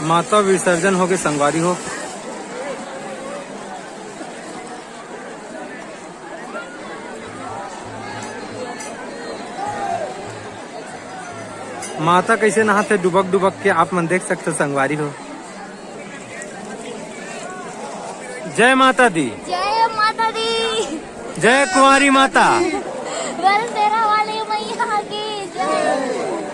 माता विसर्जन हो के संगवारी हो। माता कैसे नहाते डुबक डुबक के आप मन देख सकते संगवारी हो। जय माता दी, जय माता दी, जय कुंवारी माता।